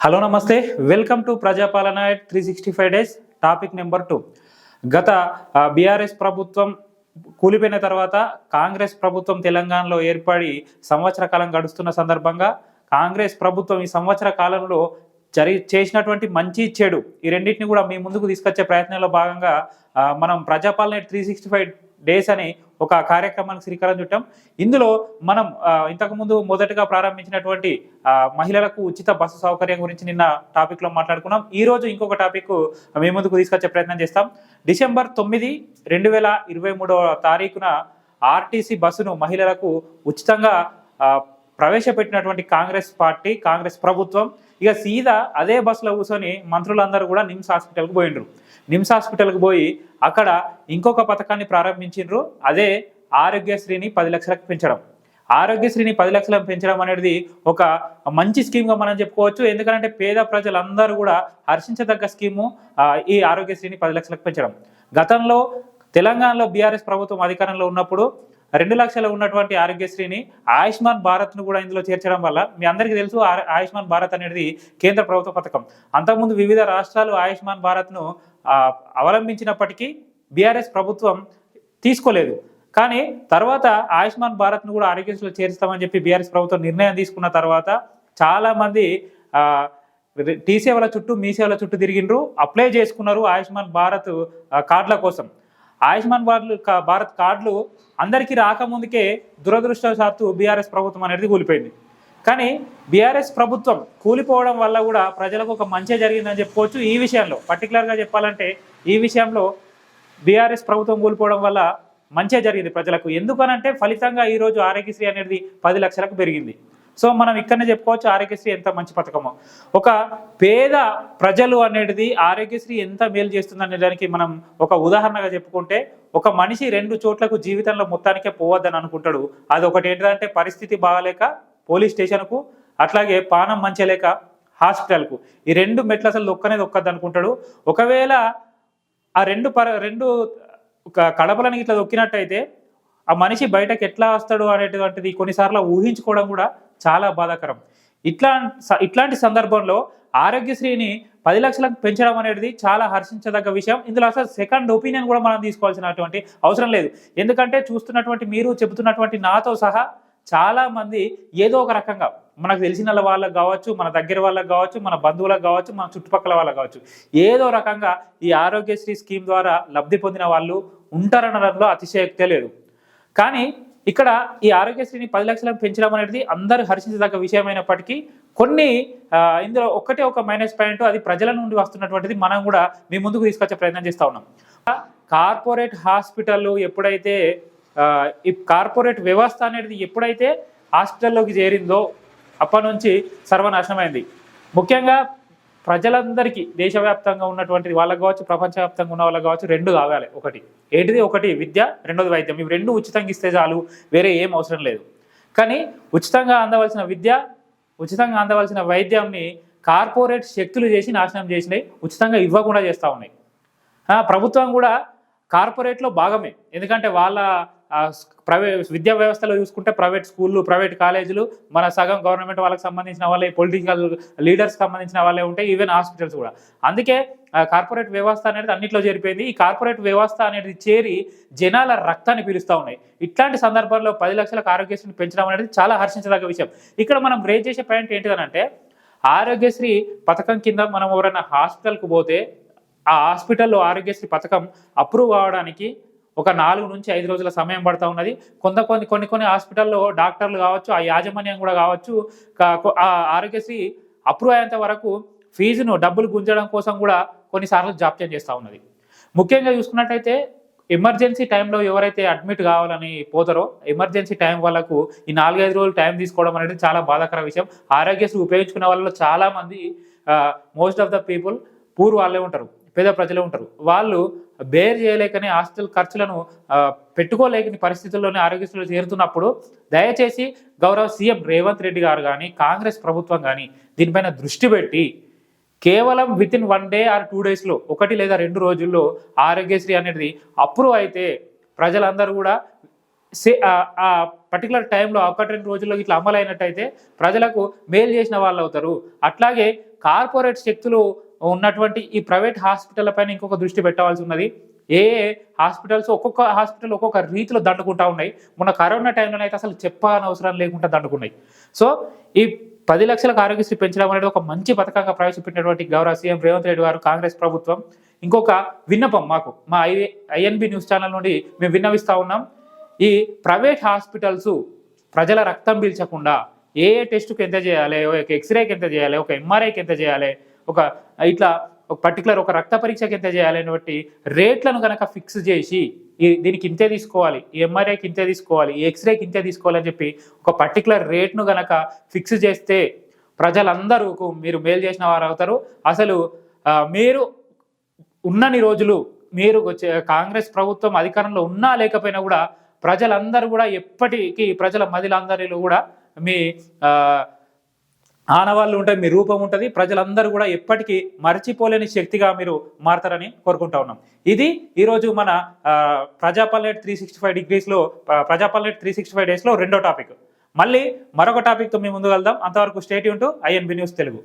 Hello నమస్తే, welcome to Prajapalana 365 days. Topic number 2. గత BRS ప్రభుత్వం కూలిపోయిన తర్వాత కాంగ్రెస్ ప్రభుత్వం తెలంగాణలో ఏర్పడి సంవత్సర కాలం గడుస్తున్న సందర్భంగా కాంగ్రెస్ ప్రభుత్వం ఈ సంవత్సర కాలంలో చేసినటువంటి మంచి చెడు ఈ రెండింటిని కూడా మీ ముందుకు తీసుకొచ్చే ప్రయత్నంలో భాగంగా మనం ప్రజాపాలన 365 డేస్ అని ఒక కార్యక్రమానికి శ్రీకారం చుట్టాం. ఇందులో మనం ఇంతకుముందు మొదటగా ప్రారంభించినటువంటి మహిళలకు ఉచిత బస్సు సౌకర్యం గురించి నిన్న టాపిక్లో మాట్లాడుకున్నాం. ఈరోజు ఇంకొక టాపిక్ మీ ముందుకు తీసుకొచ్చే ప్రయత్నం చేస్తాం. డిసెంబర్ 9, 2023 ఆర్టీసీ బస్సును మహిళలకు ఉచితంగా ప్రవేశపెట్టినటువంటి కాంగ్రెస్ పార్టీ, కాంగ్రెస్ ప్రభుత్వం ఇక సీదా అదే బస్సులో కూర్చొని మంత్రులందరూ కూడా నిమ్స్ హాస్పిటల్కి పోయిండ్రు. నిమ్స్ హాస్పిటల్కి పోయి అక్కడ ఇంకొక పథకాన్ని ప్రారంభించిండ్రు. అదే ఆరోగ్యశ్రీని 10 లక్షలకు పెంచడం. ఆరోగ్యశ్రీని 10 లక్షలకు పెంచడం అనేది ఒక మంచి స్కీమ్గా మనం చెప్పుకోవచ్చు. ఎందుకంటే పేద ప్రజలందరూ కూడా హర్షించదగ్గ స్కీము ఈ ఆరోగ్యశ్రీని 10 లక్షలకు పెంచడం. గతంలో తెలంగాణలో బీఆర్ఎస్ ప్రభుత్వం అధికారంలో ఉన్నప్పుడు 2 లక్షలు ఉన్నటువంటి ఆరోగ్యశ్రీని ఆయుష్మాన్ భారత్ను కూడా ఇందులో చేర్చడం వల్ల మీ అందరికీ తెలుసు, ఆయుష్మాన్ భారత్ అనేది కేంద్ర ప్రభుత్వ పథకం. అంతకుముందు వివిధ రాష్ట్రాలు ఆయుష్మాన్ భారత్ను అవలంబించినప్పటికీ బీఆర్ఎస్ ప్రభుత్వం తీసుకోలేదు. కానీ తర్వాత ఆయుష్మాన్ భారత్ను కూడా ఆరోగ్యశ్రీలో చేర్చుతామని చెప్పి బీఆర్ఎస్ ప్రభుత్వం నిర్ణయం తీసుకున్న తర్వాత చాలామంది టీ సేవల చుట్టూ, మీ సేవల చుట్టూ తిరిగిండ్రు, అప్లై చేసుకున్నారు ఆయుష్మాన్ భారత్ కార్డుల కోసం. ఆయుష్మాన్ భారత్ కార్డులు అందరికీ రాకముందుకే దురదృష్టవశాత్తు బీఆర్ఎస్ ప్రభుత్వం అనేది కూలిపోయింది. కానీ బీఆర్ఎస్ ప్రభుత్వం కూలిపోవడం వల్ల కూడా ప్రజలకు ఒక మంచి జరిగిందని చెప్పుకోవచ్చు. ఈ విషయంలో పర్టికులర్గా చెప్పాలంటే ఈ విషయంలో బీఆర్ఎస్ ప్రభుత్వం కూలిపోవడం వల్ల మంచి జరిగింది ప్రజలకు. ఎందుకనంటే ఫలితంగా ఈరోజు ఆరోగ్యశ్రీ అనేది 10 లక్షలకు పెరిగింది. సో మనం ఇక్కడనే చెప్పుకోవచ్చు ఆరోగ్యశ్రీ ఎంత మంచి పథకమో. ఒక పేద ప్రజలు అనేది ఆరోగ్యశ్రీ ఎంత మేలు చేస్తుందనే దానికి మనం ఒక ఉదాహరణగా చెప్పుకుంటే, ఒక మనిషి 2 చోట్లకు జీవితంలో మొత్తానికే పోవద్దని అనుకుంటాడు. అది ఒకటి ఏంటంటే పరిస్థితి బాగాలేక పోలీస్ స్టేషన్కు, అట్లాగే పానం మంచలేక హాస్పిటల్కు. ఈ 2 మెట్లు అసలు దొక్కద్దు అనుకుంటాడు. ఒకవేళ ఆ రెండు కడపలని ఇట్లా దొక్కినట్టయితే ఆ మనిషి బయటకు ఎట్లా వస్తాడు అనేటువంటిది కొన్నిసార్లు ఊహించుకోవడం కూడా చాలా బాధాకరం. ఇట్లాంటి సందర్భంలో ఆరోగ్యశ్రీని 10 లక్షలకు పెంచడం అనేది చాలా హర్షించదగ్గ విషయం. ఇందులో అసలు సెకండ్ ఒపీనియన్ కూడా మనం తీసుకోవాల్సినటువంటి అవసరం లేదు. ఎందుకంటే చూస్తున్నటువంటి మీరు, చెబుతున్నటువంటి నాతో సహా చాలామంది ఏదో ఒక రకంగా మనకు తెలిసిన వాళ్ళకు కావచ్చు, మన దగ్గర వాళ్ళకు కావచ్చు, మన బంధువులకు కావచ్చు, మన చుట్టుపక్కల వాళ్ళకు కావచ్చు, ఏదో రకంగా ఈ ఆరోగ్యశ్రీ స్కీమ్ ద్వారా లబ్ధి పొందిన వాళ్ళు ఉంటారనడంలో అతిశయోక్తే లేదు. కానీ ఇక్కడ ఈ ఆరోగ్యశ్రీని 10 లక్షలకు పెంచడం అనేది అందరూ హర్షించదగ్గ విషయమైనప్పటికీ కొన్ని ఇందులో ఒక మైనస్ పాయింట్, అది ప్రజల నుండి వస్తున్నటువంటిది మనం కూడా మీ ముందుకు తీసుకొచ్చే ప్రయత్నం చేస్తూ ఉన్నాం. కార్పొరేట్ హాస్పిటల్ ఎప్పుడైతే ఈ కార్పొరేట్ వ్యవస్థ అనేది ఎప్పుడైతే హాస్పిటల్లోకి చేరిందో అప్పటి నుంచి సర్వనాశనమైంది. ముఖ్యంగా ప్రజలందరికీ దేశవ్యాప్తంగా ఉన్నటువంటి వాళ్ళకు కావచ్చు, ప్రపంచవ్యాప్తంగా ఉన్న వాళ్ళకి కావచ్చు 2 కావాలి. ఒకటి విద్య, రెండోది వైద్యం. ఇవి 2 ఉచితంగా ఇస్తే చాలు, వేరే ఏం అవసరం లేదు. కానీ ఉచితంగా అందవలసిన విద్య, ఉచితంగా అందవలసిన వైద్యాన్ని కార్పొరేట్ శక్తులు చేసి నాశనం చేసినాయి, ఉచితంగా ఇవ్వకుండా చేస్తూ ఉన్నాయి. ప్రభుత్వం కూడా కార్పొరేట్లో భాగమే. ఎందుకంటే వాళ్ళ విద్యా వ్యవస్థలో చూసుకుంటే ప్రైవేట్ స్కూళ్ళు, ప్రైవేట్ కాలేజీలు, మన సగం గవర్నమెంట్ వాళ్ళకి సంబంధించిన వాళ్ళే, పొలిటికల్ లీడర్స్కి సంబంధించిన వాళ్ళే ఉంటాయి, ఈవెన్ హాస్పిటల్స్ కూడా. అందుకే కార్పొరేట్ వ్యవస్థ అనేది అన్నింటిలో చేరిపోయింది. ఈ కార్పొరేట్ వ్యవస్థ అనేది చేరి జనాల రక్తాన్ని పీలుస్తూ ఉన్నాయి. ఇట్లాంటి సందర్భంలో 10 లక్షలకు ఆరోగ్యశ్రీని పెంచడం అనేది చాలా హర్షించదగ్గ విషయం. ఇక్కడ మనం రేజ్ చేసే పాయింట్ ఏంటిదనంటే, ఆరోగ్యశ్రీ పథకం కింద మనం ఎవరైనా హాస్పిటల్కు పోతే ఆ హాస్పిటల్లో ఆరోగ్యశ్రీ పథకం అప్రూవ్ కావడానికి ఒక 4 నుంచి 5 రోజుల సమయం పడుతూ ఉన్నది. కొన్ని హాస్పిటల్లో డాక్టర్లు కావచ్చు, ఆ యాజమాన్యం కూడా కావచ్చు, ఆ ఆరోగ్యశ్రీ అప్రూవ్ అయ్యేంత వరకు ఫీజును డబ్బులు గుంజడం కోసం కూడా కొన్నిసార్లు జాప్యం చేస్తూ ఉన్నది. ముఖ్యంగా చూసుకున్నట్టయితే ఎమర్జెన్సీ టైంలో ఎవరైతే అడ్మిట్ కావాలని పోతారో ఎమర్జెన్సీ టైం వాళ్ళకు ఈ 4-5 రోజులు టైం తీసుకోవడం అనేది చాలా బాధాకర విషయం. ఆరోగ్యశ్రీ ఉపయోగించుకునే వాళ్ళలో చాలామంది most of the people poor వాళ్ళే ఉంటారు, పేద ప్రజలే ఉంటారు. వాళ్ళు బేర్ చేయలేకనే హాస్పిటల్ ఖర్చులను పెట్టుకోలేకని పరిస్థితుల్లోనే ఆరోగ్యశ్రీలో చేరుతున్నప్పుడు దయచేసి గౌరవ సీఎం రేవంత్ రెడ్డి గారు కానీ, కాంగ్రెస్ ప్రభుత్వం కానీ దీనిపైన దృష్టి పెట్టి కేవలం వితిన్ 1 డే ఆర్ 2 డేస్లో 1 లేదా 2 రోజుల్లో ఆరోగ్యశ్రీ అనేది అప్రూవ్ అయితే ప్రజలందరూ కూడా ఆ పర్టికులర్ టైంలో 1-2 రోజుల్లో ఇట్లా అమలు అయినట్టయితే ప్రజలకు మేలు చేసిన వాళ్ళు అవుతారు. అట్లాగే కార్పొరేట్ శక్తులు ఉన్నటువంటి ఈ ప్రైవేట్ హాస్పిటల్ పైన ఇంకొక దృష్టి పెట్టవలసి ఉన్నది. ఏ హాస్పిటల్స్ ఒక్కొక్క హాస్పిటల్ ఒక్కొక్క రీతిలో దండుకుంటా ఉన్నాయి. మొన్న కరోనా టైంలో అయితే అసలు చెప్పనవసరం లేకుండా దండుకున్నాయి. సో ఈ 10 లక్షలకు ఆరోగ్యశ్రీ పెంచడం అనేది ఒక మంచి పథకంగా ప్రవేశపెట్టినటువంటి గౌరవ సీఎం రేవంత్ రెడ్డి గారు, కాంగ్రెస్ ప్రభుత్వం. ఇంకొక విన్నపం మాకు మా ఐఎన్బి న్యూస్ ఛానల్ నుండి మేము విన్నవిస్తా ఉన్నాం. ఈ ప్రైవేట్ హాస్పిటల్స్ ప్రజల రక్తం పీల్చకుండా ఏ టెస్ట్కి ఎంత చేయాలి, ఒక ఎక్స్రేకి ఎంత చేయాలి, ఒక ఎంఆర్ఐకి ఎంత చేయాలి, ఒక ఇట్లా ఒక పర్టికులర్ ఒక రక్త పరీక్షకి ఎంత చేయాలి అనేటువంటి రేట్లను కనుక ఫిక్స్ చేసి దీనికి ఇంతే తీసుకోవాలి, ఈ ఎంఆర్ఐకి ఇంతే తీసుకోవాలి, ఈ ఎక్స్రేకి ఇంతే తీసుకోవాలి అని చెప్పి ఒక పర్టికులర్ రేట్ను కనుక ఫిక్స్ చేస్తే ప్రజలందరూ మీరు మేలు చేసిన వారు అవుతారు. అసలు మీరు ఉన్నన్ని రోజులు మీరు కాంగ్రెస్ ప్రభుత్వం అధికారంలో ఉన్నా లేకపోయినా కూడా ప్రజలందరూ కూడా ఎప్పటికీ ప్రజల మదిలందరిలో కూడా మీ ఆనవాళ్ళు ఉంటాయి, మీ రూపం ఉంటుంది. ప్రజలందరూ కూడా ఎప్పటికీ మర్చిపోలేని శక్తిగా మీరు మారతారని కోరుకుంటా ఉన్నాం. ఇది ఈరోజు మన ప్రజాపాలన 365 డిగ్రీస్లో ప్రజాపాలన 365 డేస్లో రెండో టాపిక్. మళ్ళీ మరొక టాపిక్తో మేము ముందుకు వెళ్దాం. అంతవరకు stay tune to INB news Telugu.